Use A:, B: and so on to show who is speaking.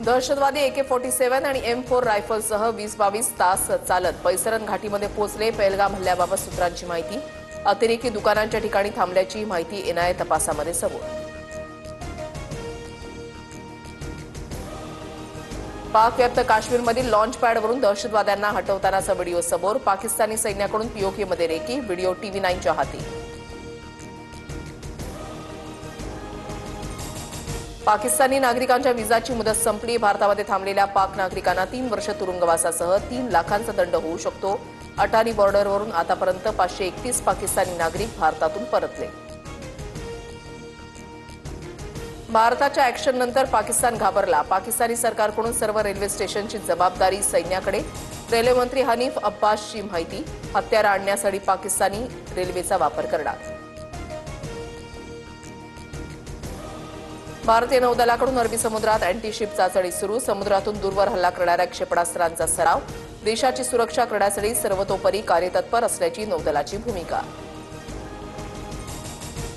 A: दहशतवादी AK-47 आणि M4 रायफलसह 20-22 तास चालत पैसरन घाटीमध्ये पोहोचले। पहलगाम हल्ल्याबाबत सूत्रांची माहिती। अतिरेकी दुकानांच्या ठिकाणी थांबल्याची माहिती एनआयए तपासामध्ये समोर। पाकव्याप्त काश्मीरमधील लॉन्च पॅडवरून दहशतवाद्यांना हटवतानाचा व्हिडिओ समोर। पाकिस्तानी सैन्याकडून पीओकेमध्ये रेकी। व्हिडिओ TV9च्या हाती। पाकिस्तानी नागरिकांच्या विजाची मुदत संपली। भारतामध्ये थांबलेल्या पाक नागरिकांना 3 वर्ष तुरुंगवासासह 3 लाखांचा दंड होऊ शकतो। अटारी बॉर्डरवरून आतापर्यंत 531 पाकिस्तानी नागरिक भारतातून परतले। भारताच्या ॲक्शननंतर पाकिस्तान घाबरला। पाकिस्तानी सरकारकडून सर्व रेल्वे स्टेशनची जबाबदारी सैन्याकडे। रेल्वे मंत्री हनीफ अब्बासची माहिती। हत्यारं आणण्यासाठी पाकिस्तानी रेल्वेचा वापर करणार। भारतीय नौदलाकडून अरबी समुद्रात अँटीशिप चाचणी सुरू। समुद्रातून दूरवर हल्ला करणाऱ्या क्षेपणास्त्रांचा सराव। देशाची सुरक्षा करण्यासाठी सर्वतोपरी कार्यतत्पर असल्याची नौदलाची भूमिका।